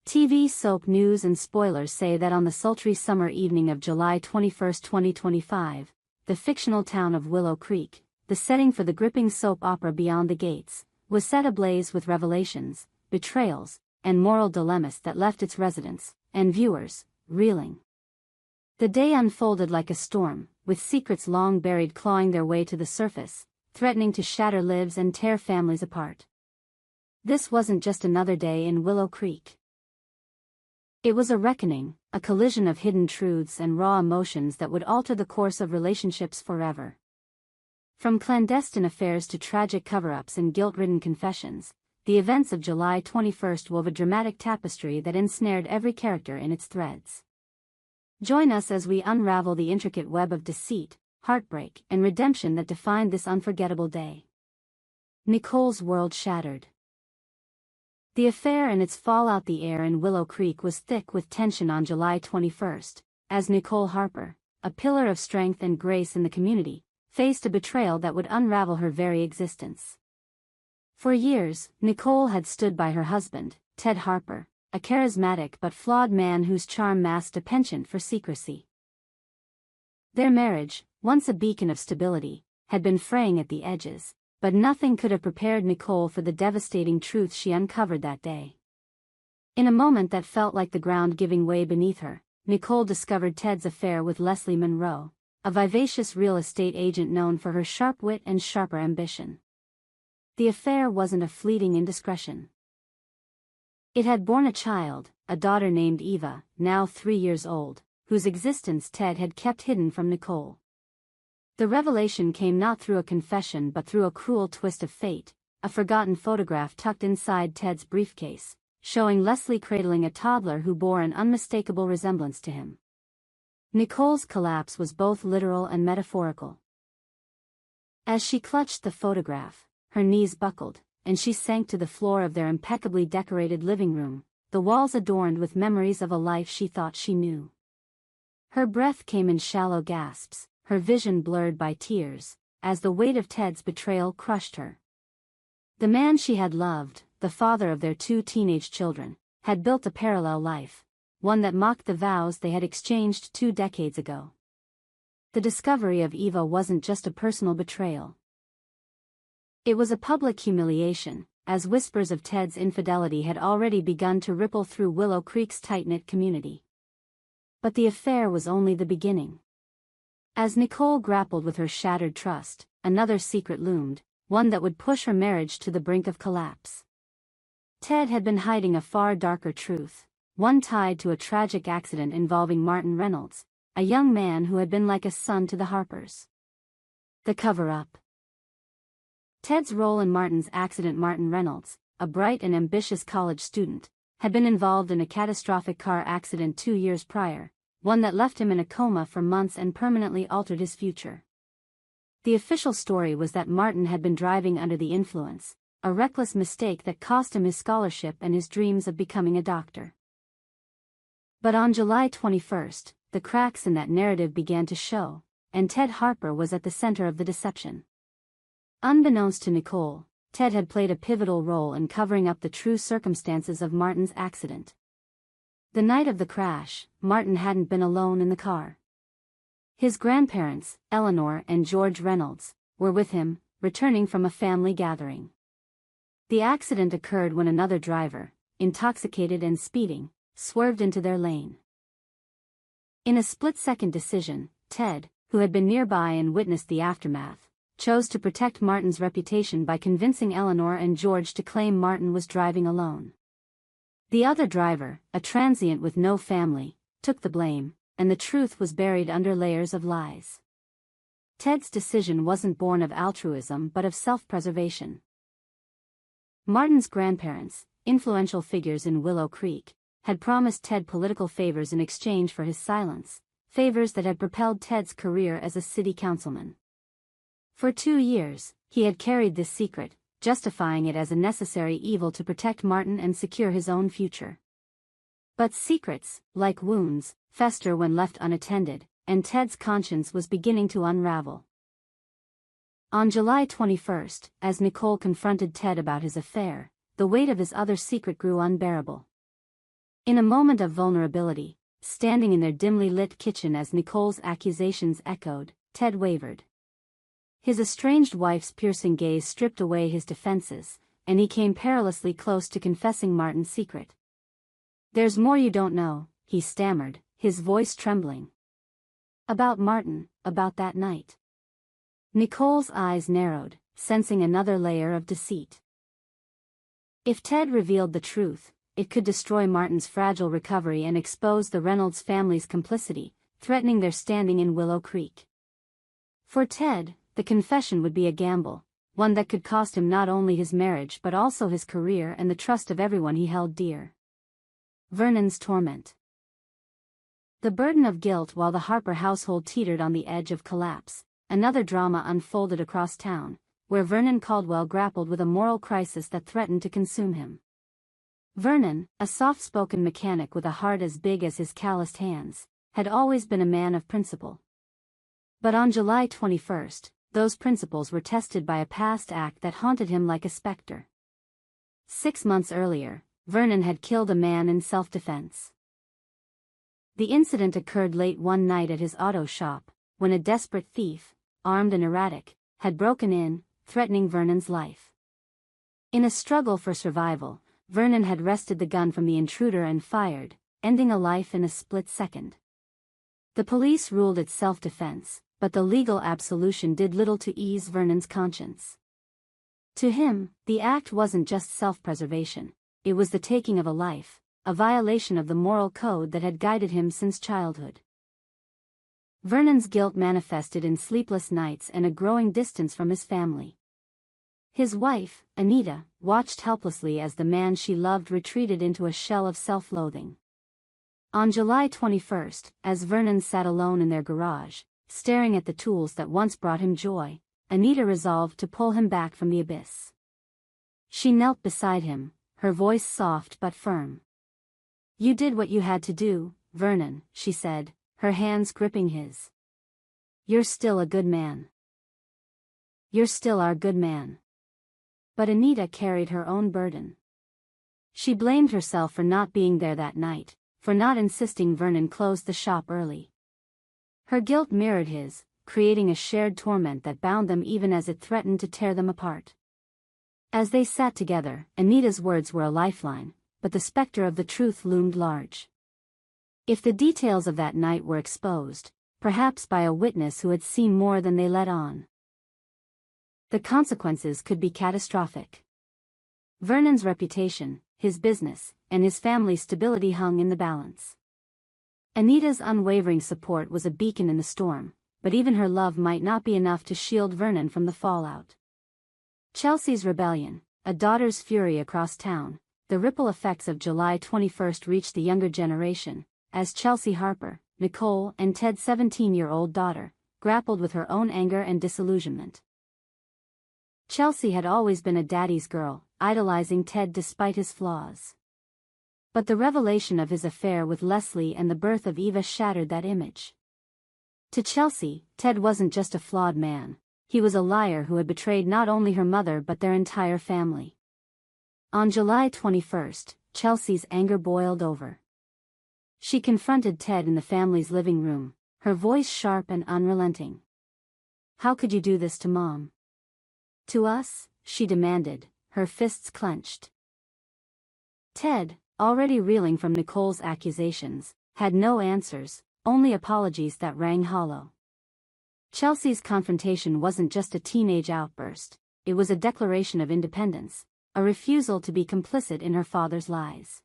TV soap news and spoilers say that on the sultry summer evening of July 21, 2025, the fictional town of Willow Creek, the setting for the gripping soap opera Beyond the Gates, was set ablaze with revelations, betrayals, and moral dilemmas that left its residents, and viewers, reeling. The day unfolded like a storm, with secrets long buried clawing their way to the surface, threatening to shatter lives and tear families apart. This wasn't just another day in Willow Creek. It was a reckoning, a collision of hidden truths and raw emotions that would alter the course of relationships forever. From clandestine affairs to tragic cover-ups and guilt-ridden confessions, the events of July 21 wove a dramatic tapestry that ensnared every character in its threads. Join us as we unravel the intricate web of deceit, heartbreak, and redemption that defined this unforgettable day. Nicole's world shattered. The affair and its fallout. The air in Willow Creek was thick with tension on July 21, as Nicole Harper, a pillar of strength and grace in the community, faced a betrayal that would unravel her very existence. For years, Nicole had stood by her husband, Ted Harper, a charismatic but flawed man whose charm masked a penchant for secrecy. Their marriage, once a beacon of stability, had been fraying at the edges, but nothing could have prepared Nicole for the devastating truth she uncovered that day. In a moment that felt like the ground giving way beneath her, Nicole discovered Ted's affair with Leslie Monroe, a vivacious real estate agent known for her sharp wit and sharper ambition. The affair wasn't a fleeting indiscretion. It had borne a child, a daughter named Eva, now 3 years old, whose existence Ted had kept hidden from Nicole. The revelation came not through a confession but through a cruel twist of fate, a forgotten photograph tucked inside Ted's briefcase, showing Leslie cradling a toddler who bore an unmistakable resemblance to him. Nicole's collapse was both literal and metaphorical. As she clutched the photograph, her knees buckled, and she sank to the floor of their impeccably decorated living room, the walls adorned with memories of a life she thought she knew. Her breath came in shallow gasps, her vision blurred by tears, as the weight of Ted's betrayal crushed her. The man she had loved, the father of their 2 teenage children, had built a parallel life, one that mocked the vows they had exchanged 2 decades ago. The discovery of Eva wasn't just a personal betrayal. It was a public humiliation, as whispers of Ted's infidelity had already begun to ripple through Willow Creek's tight-knit community. But the affair was only the beginning. As Nicole grappled with her shattered trust, another secret loomed, one that would push her marriage to the brink of collapse. Ted had been hiding a far darker truth, one tied to a tragic accident involving Martin Reynolds, a young man who had been like a son to the Harpers. The cover-up. Ted's role in Martin's accident. Martin Reynolds, a bright and ambitious college student, had been involved in a catastrophic car accident 2 years prior, one that left him in a coma for months and permanently altered his future. The official story was that Martin had been driving under the influence, a reckless mistake that cost him his scholarship and his dreams of becoming a doctor. But on July 21, the cracks in that narrative began to show, and Ted Harper was at the center of the deception. Unbeknownst to Nicole, Ted had played a pivotal role in covering up the true circumstances of Martin's accident. The night of the crash, Martin hadn't been alone in the car. His grandparents, Eleanor and George Reynolds, were with him, returning from a family gathering. The accident occurred when another driver, intoxicated and speeding, swerved into their lane. In a split-second decision, Ted, who had been nearby and witnessed the aftermath, chose to protect Martin's reputation by convincing Eleanor and George to claim Martin was driving alone. The other driver, a transient with no family, took the blame, and the truth was buried under layers of lies. Ted's decision wasn't born of altruism but of self-preservation. Martin's grandparents, influential figures in Willow Creek, had promised Ted political favors in exchange for his silence, favors that had propelled Ted's career as a city councilman. For 2 years, he had carried this secret, justifying it as a necessary evil to protect Martin and secure his own future. But secrets, like wounds, fester when left unattended, and Ted's conscience was beginning to unravel. On July 21, as Nicole confronted Ted about his affair, the weight of his other secret grew unbearable. In a moment of vulnerability, standing in their dimly lit kitchen as Nicole's accusations echoed, Ted wavered. His estranged wife's piercing gaze stripped away his defenses, and he came perilously close to confessing Martin's secret. "There's more you don't know," he stammered, his voice trembling. "About Martin, about that night." Nicole's eyes narrowed, sensing another layer of deceit. If Ted revealed the truth, it could destroy Martin's fragile recovery and expose the Reynolds family's complicity, threatening their standing in Willow Creek. For Ted, the confession would be a gamble, one that could cost him not only his marriage but also his career and the trust of everyone he held dear. Vernon's torment. The burden of guilt. While the Harper household teetered on the edge of collapse, another drama unfolded across town, where Vernon Caldwell grappled with a moral crisis that threatened to consume him. Vernon, a soft-spoken mechanic with a heart as big as his calloused hands, had always been a man of principle. But on July 21st, those principles were tested by a past act that haunted him like a specter. 6 months earlier, Vernon had killed a man in self-defense. The incident occurred late one night at his auto shop, when a desperate thief, armed and erratic, had broken in, threatening Vernon's life. In a struggle for survival, Vernon had wrested the gun from the intruder and fired, ending a life in a split second. The police ruled it self-defense, but the legal absolution did little to ease Vernon's conscience. To him, the act wasn't just self-preservation, it was the taking of a life, a violation of the moral code that had guided him since childhood. Vernon's guilt manifested in sleepless nights and a growing distance from his family. His wife, Anita, watched helplessly as the man she loved retreated into a shell of self-loathing. On July 21st, as Vernon sat alone in their garage, staring at the tools that once brought him joy, Anita resolved to pull him back from the abyss. She knelt beside him, her voice soft but firm. "You did what you had to do, Vernon," she said, her hands gripping his. "You're still a good man. You're still our good man." But Anita carried her own burden. She blamed herself for not being there that night, for not insisting Vernon close the shop early. Her guilt mirrored his, creating a shared torment that bound them even as it threatened to tear them apart. As they sat together, Anita's words were a lifeline, but the specter of the truth loomed large. If the details of that night were exposed, perhaps by a witness who had seen more than they let on, the consequences could be catastrophic. Vernon's reputation, his business, and his family's stability hung in the balance. Anita's unwavering support was a beacon in the storm, but even her love might not be enough to shield Vernon from the fallout. Chelsea's rebellion, a daughter's fury across town, the ripple effects of July 21st reached the younger generation, as Chelsea Harper, Nicole and Ted's 17-year-old daughter, grappled with her own anger and disillusionment. Chelsea had always been a daddy's girl, idolizing Ted despite his flaws. But the revelation of his affair with Leslie and the birth of Eva shattered that image. To Chelsea, Ted wasn't just a flawed man, he was a liar who had betrayed not only her mother but their entire family. On July 21st, Chelsea's anger boiled over. She confronted Ted in the family's living room, her voice sharp and unrelenting. "How could you do this to Mom? To us?" she demanded, her fists clenched. Ted, already reeling from Nicole's accusations, had no answers, only apologies that rang hollow. Chelsea's confrontation wasn't just a teenage outburst, it was a declaration of independence, a refusal to be complicit in her father's lies.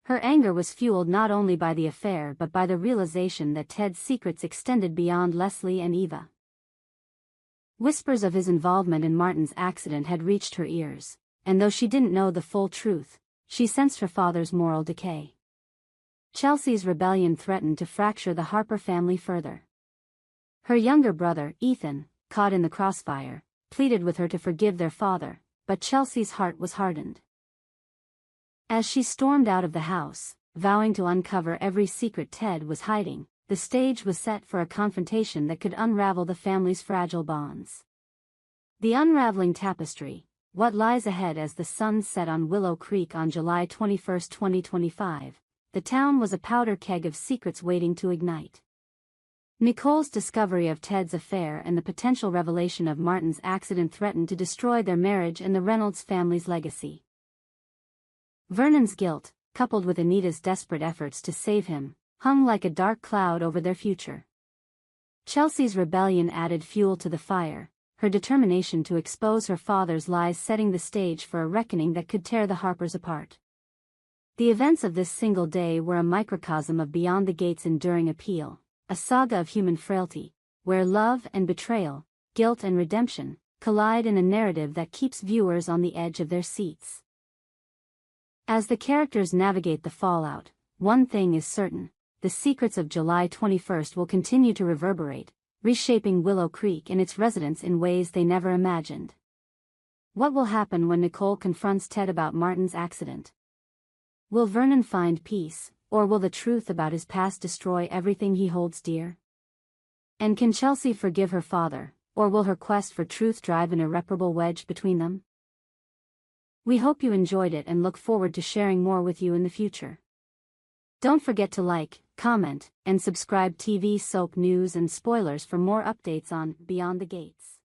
Her anger was fueled not only by the affair but by the realization that Ted's secrets extended beyond Leslie and Eva. Whispers of his involvement in Martin's accident had reached her ears, and though she didn't know the full truth, she sensed her father's moral decay. Chelsea's rebellion threatened to fracture the Harper family further. Her younger brother, Ethan, caught in the crossfire, pleaded with her to forgive their father, but Chelsea's heart was hardened. As she stormed out of the house, vowing to uncover every secret Ted was hiding, the stage was set for a confrontation that could unravel the family's fragile bonds. The unraveling tapestry, what lies ahead as the sun set on Willow Creek on July 21, 2025, the town was a powder keg of secrets waiting to ignite. Nicole's discovery of Ted's affair and the potential revelation of Martin's accident threatened to destroy their marriage and the Reynolds family's legacy. Vernon's guilt, coupled with Anita's desperate efforts to save him, hung like a dark cloud over their future. Chelsea's rebellion added fuel to the fire, her determination to expose her father's lies setting the stage for a reckoning that could tear the Harpers apart. The events of this single day were a microcosm of Beyond the Gates' enduring appeal, a saga of human frailty, where love and betrayal, guilt and redemption, collide in a narrative that keeps viewers on the edge of their seats. As the characters navigate the fallout, one thing is certain: the secrets of July 21st will continue to reverberate, reshaping Willow Creek and its residents in ways they never imagined. What will happen when Nicole confronts Ted about Martin's accident? Will Vernon find peace, or will the truth about his past destroy everything he holds dear? And can Chelsea forgive her father, or will her quest for truth drive an irreparable wedge between them? We hope you enjoyed it and look forward to sharing more with you in the future. Don't forget to like, comment, and subscribe TV soap news and spoilers for more updates on Beyond the Gates.